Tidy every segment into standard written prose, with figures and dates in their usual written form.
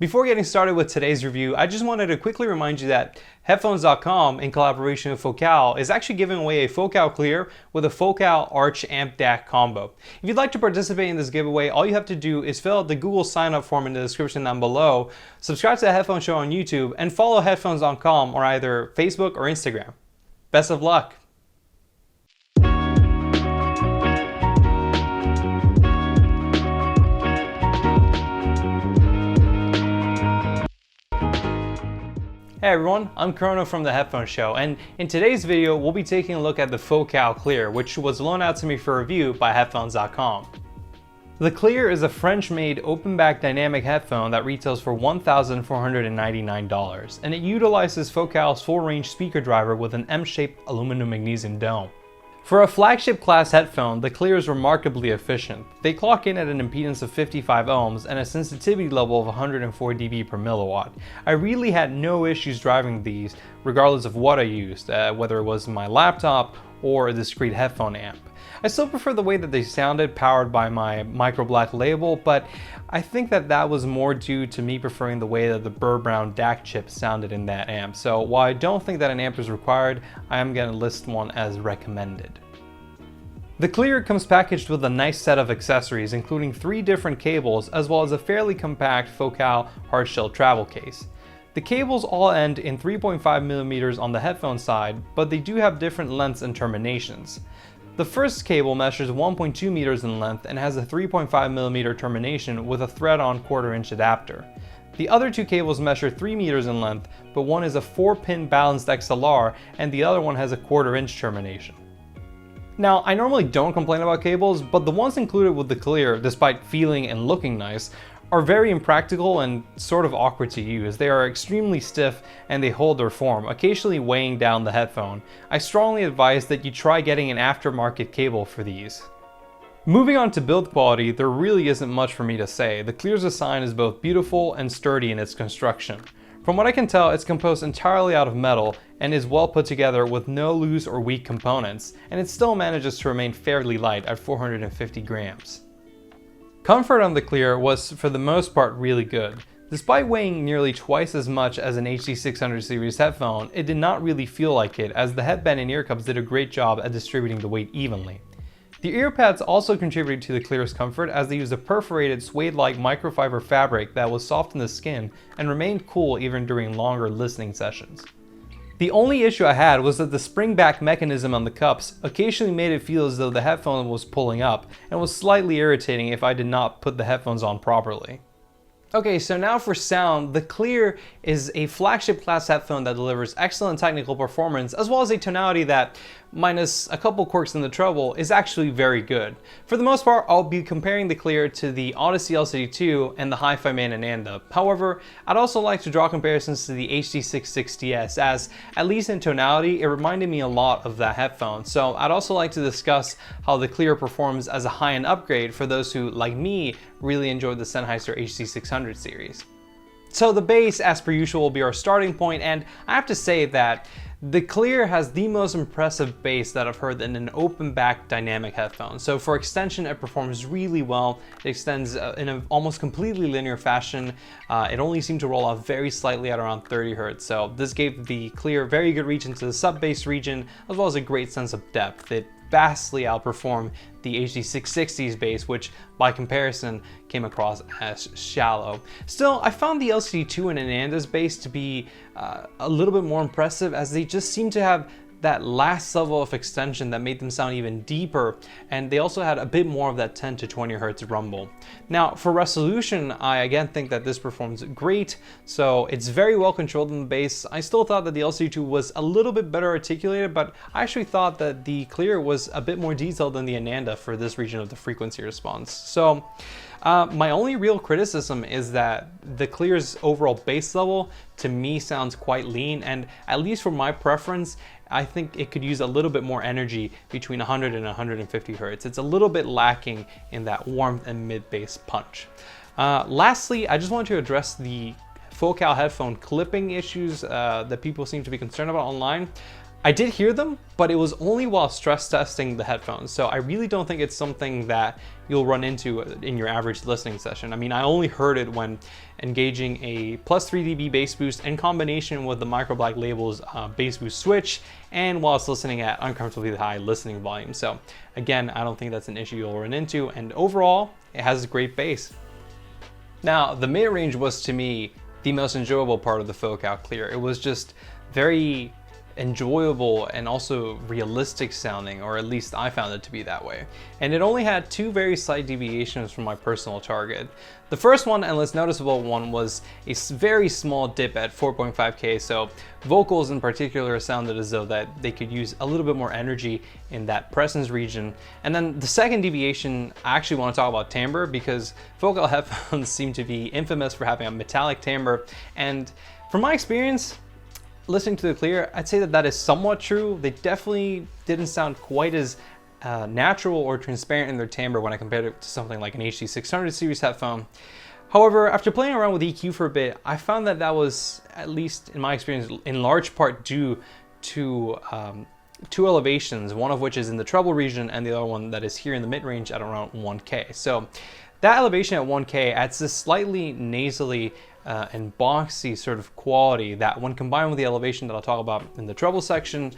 Before getting started with today's review, I just wanted to quickly remind you that Headphones.com, in collaboration with Focal, is actually giving away a Focal Clear with a Focal Arch Amp DAC combo. If you'd like to participate in this giveaway, all you have to do is fill out the Google sign-up form in the description down below, subscribe to the Headphone Show on YouTube, and follow Headphones.com on either Facebook or Instagram. Best of luck! Hey everyone, I'm Chrono from the Headphone Show, and in today's video we'll be taking a look at the Focal Clear, which was loaned out to me for review by Headphones.com. The Clear is a French-made open-back dynamic headphone that retails for $1,499, and it utilizes Focal's full-range speaker driver with an M-shaped aluminum magnesium dome. For a flagship class headphone, the Clear is remarkably efficient. They clock in at an impedance of 55 ohms and a sensitivity level of 104 dB per milliwatt. I really had no issues driving these, regardless of what I used, whether it was my laptop or a discrete headphone amp. I still prefer the way that they sounded powered by my micro black label, but I think that was more due to me preferring the way that the Burr Brown DAC chip sounded in that amp. So while I don't think that an amp is required, I am going to list one as recommended. The Clear comes packaged with a nice set of accessories, including 3 different cables as well as a fairly compact Focal hardshell travel case. The cables all end in 3.5mm on the headphone side, but they do have different lengths and terminations. The first cable measures 1.2 meters in length and has a 3.5mm termination with a thread-on 1/4-inch adapter. The other 2 cables measure 3 meters in length, but one is a 4-pin balanced XLR and the other one has a 1/4-inch termination. Now, I normally don't complain about cables, but the ones included with the Clear, despite feeling and looking nice, are very impractical and sort of awkward to use. They are extremely stiff and they hold their form, occasionally weighing down the headphone. I strongly advise that you try getting an aftermarket cable for these. Moving on to build quality, there really isn't much for me to say. The Clear's design is both beautiful and sturdy in its construction. From what I can tell, it's composed entirely out of metal and is well put together with no loose or weak components, and it still manages to remain fairly light at 450 grams. Comfort on the Clear was, for the most part, really good. Despite weighing nearly twice as much as an HD600 series headphone, it did not really feel like it, as the headband and ear cups did a great job at distributing the weight evenly. The ear pads also contributed to the Clear's comfort, as they used a perforated suede-like microfiber fabric that was soft in the skin and remained cool even during longer listening sessions. The only issue I had was that the spring-back mechanism on the cups occasionally made it feel as though the headphone was pulling up, and was slightly irritating if I did not put the headphones on properly. Okay, so now for sound, the Clear is a flagship class headphone that delivers excellent technical performance, as well as a tonality that, minus a couple quirks in the treble, is actually very good. For the most part, I'll be comparing the Clear to the Odyssey LCD2 and the Hi-Fi Man Ananda. However, I'd also like to draw comparisons to the HD660S, as, at least in tonality, it reminded me a lot of that headphone. So I'd also like to discuss how the Clear performs as a high-end upgrade for those who, like me, really enjoyed the Sennheiser HD600 series. So the bass, as per usual, will be our starting point, and I have to say that the Clear has the most impressive bass that I've heard in an open back dynamic headphone. So for extension, it performs really well. It extends in an almost completely linear fashion. It only seemed to roll off very slightly at around 30 Hz. So this gave the Clear very good reach into the sub bass region, as well as a great sense of depth. It vastly outperformed the HD660's bass, which by comparison came across as shallow. Still, I found the LCD2 and Ananda's bass to be a little bit more impressive, as they just seem to have that last level of extension that made them sound even deeper, and they also had a bit more of that 10 to 20 Hz rumble. Now, for resolution, I again think that this performs great, so it's very well controlled in the bass. I still thought that the LCD2 was a little bit better articulated, but I actually thought that the Clear was a bit more detailed than the Ananda for this region of the frequency response. So my only real criticism is that the Clear's overall bass level to me sounds quite lean, and at least for my preference, I think it could use a little bit more energy between 100 and 150 Hz. It's a little bit lacking in that warmth and mid-bass punch. Lastly, I just wanted to address the Focal headphone clipping issues that people seem to be concerned about online. I did hear them, but it was only while stress testing the headphones. So I really don't think it's something that you'll run into in your average listening session. I mean, I only heard it when engaging a plus 3 dB bass boost in combination with the Micro Black Label's bass boost switch, and whilst listening at uncomfortably high listening volume. So again, I don't think that's an issue you'll run into. And overall, it has a great bass. Now, the mid-range was to me the most enjoyable part of the Focal Clear. It was just very enjoyable and also realistic sounding, or at least I found it to be that way. And it only had two very slight deviations from my personal target. The first one, and less noticeable one, was a very small dip at 4.5K, so vocals in particular sounded as though that they could use a little bit more energy in that presence region. And then the second deviation, I actually want to talk about timbre, because Focal headphones seem to be infamous for having a metallic timbre, and from my experience, listening to the Clear, I'd say that that is somewhat true. They definitely didn't sound quite as natural or transparent in their timbre when I compared it to something like an HD600 series headphone. However, after playing around with EQ for a bit, I found that that was, at least in my experience, in large part due to two elevations, one of which is in the treble region and the other one that is here in the mid-range at around 1K. So that elevation at 1K adds this slightly nasally and boxy sort of quality that, when combined with the elevation that I'll talk about in the treble section,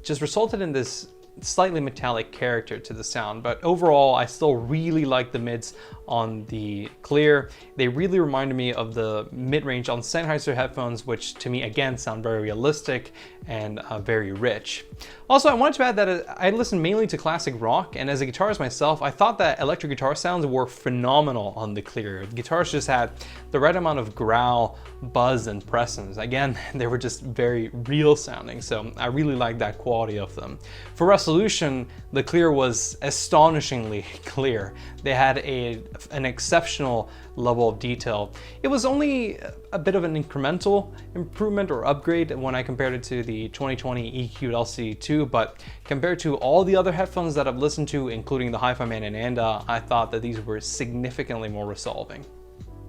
just resulted in this slightly metallic character to the sound. But overall, I still really like the mids on the Clear. They really reminded me of the mid-range on Sennheiser headphones, which to me again sound very realistic and very rich. Also, I wanted to add that I listen mainly to classic rock, and as a guitarist myself, I thought that electric guitar sounds were phenomenal on the Clear. The guitars just had the right amount of growl, buzz, and presence. Again, they were just very real sounding, so I really liked that quality of them. For resolution, the Clear was astonishingly clear. They had an exceptional level of detail. It was only a bit of an incremental improvement or upgrade when I compared it to the 2020 EQ'd LCD2, but compared to all the other headphones that I've listened to, including the Hi-Fi Man and Anda, I thought that these were significantly more resolving.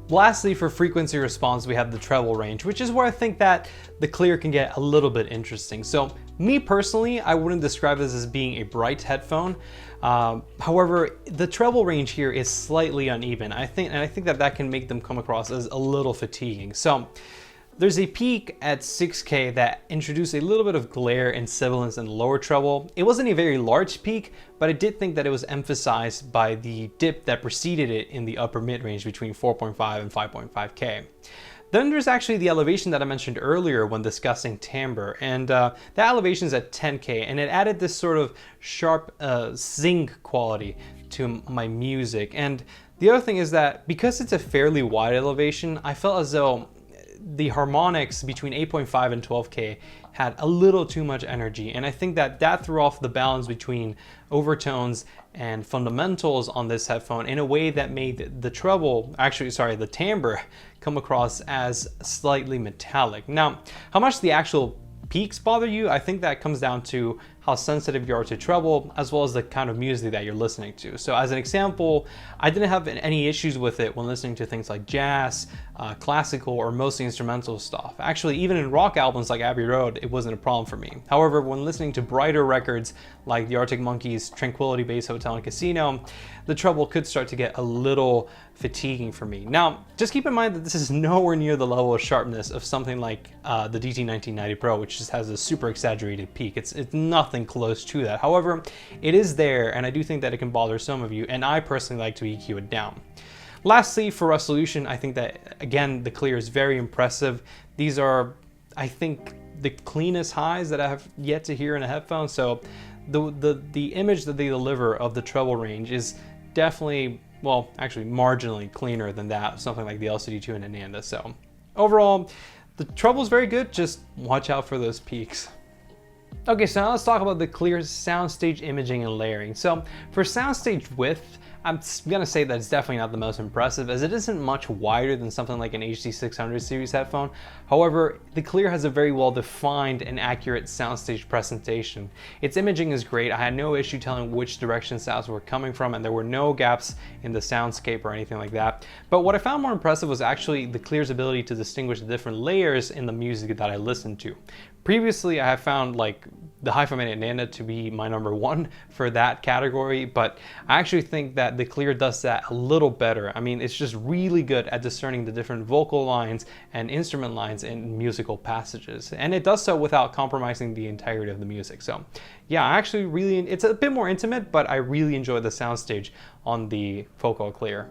Lastly, for frequency response, we have the treble range, which is where I think that the Clear can get a little bit interesting. So me personally, I wouldn't describe this as being a bright headphone. However, the treble range here is slightly uneven. I think that can make them come across as a little fatiguing. So there's a peak at 6K that introduced a little bit of glare and sibilance in the lower treble. It wasn't a very large peak, but I did think that it was emphasized by the dip that preceded it in the upper mid-range between 4.5 and 5.5K. Then there's actually the elevation that I mentioned earlier when discussing timbre, and that elevation is at 10K, and it added this sort of sharp zing quality to my music. And the other thing is that because it's a fairly wide elevation, I felt as though the harmonics between 8.5 and 12K had a little too much energy, and I think that that threw off the balance between overtones and fundamentals on this headphone in a way that made the treble, the timbre, come across as slightly metallic. Now, how much the actual peaks bother you, I think that comes down to how sensitive you are to treble, as well as the kind of music that you're listening to. So as an example, I didn't have any issues with it when listening to things like jazz, classical, or mostly instrumental stuff. Actually, even in rock albums like Abbey Road, it wasn't a problem for me. However, when listening to brighter records like the Arctic Monkeys' Tranquility Base Hotel and Casino, the treble could start to get a little fatiguing for me. Now, just keep in mind that this is nowhere near the level of sharpness of something like the DT1990 Pro, which just has a super exaggerated peak. It's nothing close to that. However, it is there, and I do think that it can bother some of you, and I personally like to EQ it down. Lastly, for resolution, I think that, again, the Clear is very impressive. These are, I think, the cleanest highs that I have yet to hear in a headphone, so the image that they deliver of the treble range is definitely, well, actually marginally cleaner than that of something like the LCD2 and Ananda. So overall, the treble is very good, just watch out for those peaks. Okay, so now let's talk about the Clear's Soundstage imaging and layering. So for Soundstage width, I'm gonna say that it's definitely not the most impressive, as it isn't much wider than something like an HD600 series headphone. However, the Clear has a very well defined and accurate soundstage presentation. Its imaging is great. I had no issue telling which direction sounds were coming from, and there were no gaps in the soundscape or anything like that. But what I found more impressive was actually the Clear's ability to distinguish the different layers in the music that I listened to. Previously, I have found like the Hi-Fi Nana to be my number one for that category, but I actually think that the Clear does that a little better. I mean, it's just really good at discerning the different vocal lines and instrument lines in musical passages, and it does so without compromising the entirety of the music. So yeah, I actually really, it's a bit more intimate, but I really enjoy the soundstage on the Focal Clear.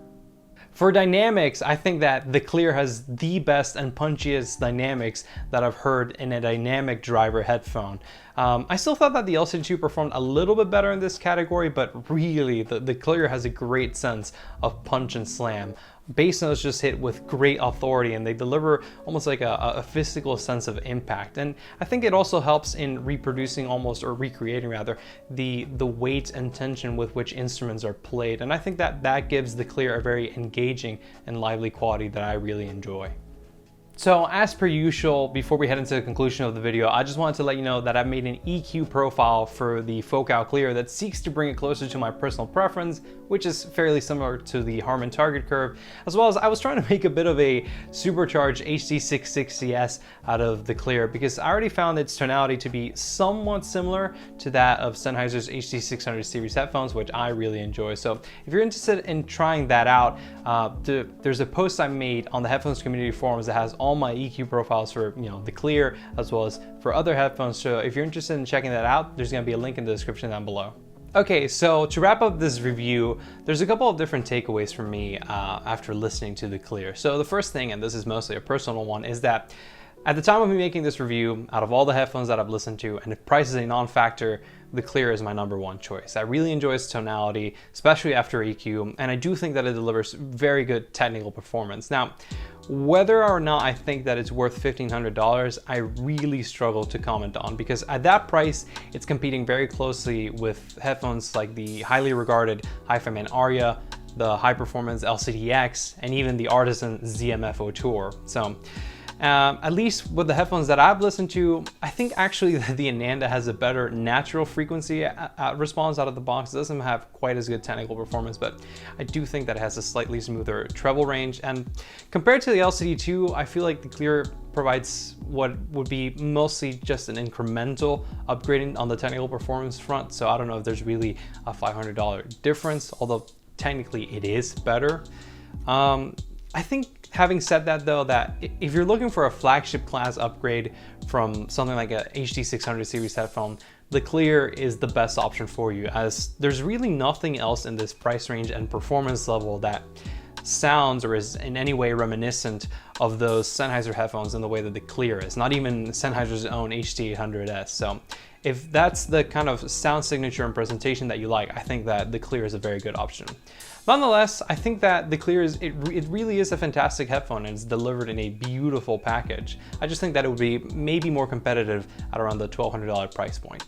For dynamics, I think that the Clear has the best and punchiest dynamics that I've heard in a dynamic driver headphone. I still thought that the LCD2 performed a little bit better in this category, but really the Clear has a great sense of punch and slam. Bass notes just hit with great authority, and they deliver almost like a physical sense of impact. And I think it also helps in reproducing almost, or recreating rather, the weight and tension with which instruments are played. And I think that gives the Clear a very engaging and lively quality that I really enjoy. So as per usual, before we head into the conclusion of the video, I just wanted to let you know that I've made an EQ profile for the Focal Clear that seeks to bring it closer to my personal preference, which is fairly similar to the Harman target curve, as well as I was trying to make a bit of a supercharged HD660S out of the Clear, because I already found its tonality to be somewhat similar to that of Sennheiser's HD600 series headphones, which I really enjoy. So if you're interested in trying that out, there's a post I made on the Headphones community forums that has all my EQ profiles for the Clear as well as for other headphones. So if you're interested in checking that out, there's going to be a link in the description down below. Okay, so to wrap up this review, there's a couple of different takeaways from me after listening to the Clear. So the first thing, and this is mostly a personal one, is that at the time of me making this review, out of all the headphones that I've listened to, and if price is a non-factor, the Clear is my number one choice. I really enjoy its tonality, especially after EQ, and I do think that it delivers very good technical performance. Now, whether or not I think that it's worth $1,500, I really struggle to comment on, because at that price, it's competing very closely with headphones like the highly regarded Hi-Fi Aria, the high-performance LCD-X, and even the Artisan ZMFO Tour. So, at least with the headphones that I've listened to, I think actually that the Ananda has a better natural frequency response out of the box. It doesn't have quite as good technical performance, but I do think that it has a slightly smoother treble range. And compared to the LCD2, I feel like the Clear provides what would be mostly just an incremental upgrading on the technical performance front. So I don't know if there's really a $500 difference, although technically it is better. I think having said that though, that if you're looking for a flagship class upgrade from something like a HD600 series headphone, the Clear is the best option for you, as there's really nothing else in this price range and performance level that sounds or is in any way reminiscent of those Sennheiser headphones in the way that the Clear is, not even Sennheiser's own HD800S. So if that's the kind of sound signature and presentation that you like, I think that the Clear is a very good option. Nonetheless, I think that the Clear it really is a fantastic headphone, and it's delivered in a beautiful package. I just think that it would be maybe more competitive at around the $1,200 price point.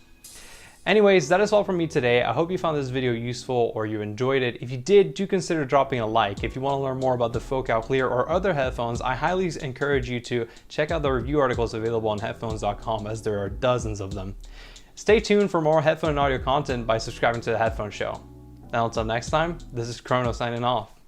Anyways, that is all from me today. I hope you found this video useful or you enjoyed it. If you did, do consider dropping a like. If you want to learn more about the Focal Clear or other headphones, I highly encourage you to check out the review articles available on headphones.com, as there are dozens of them. Stay tuned for more headphone and audio content by subscribing to The Headphone Show. Now until next time, this is Chrono signing off.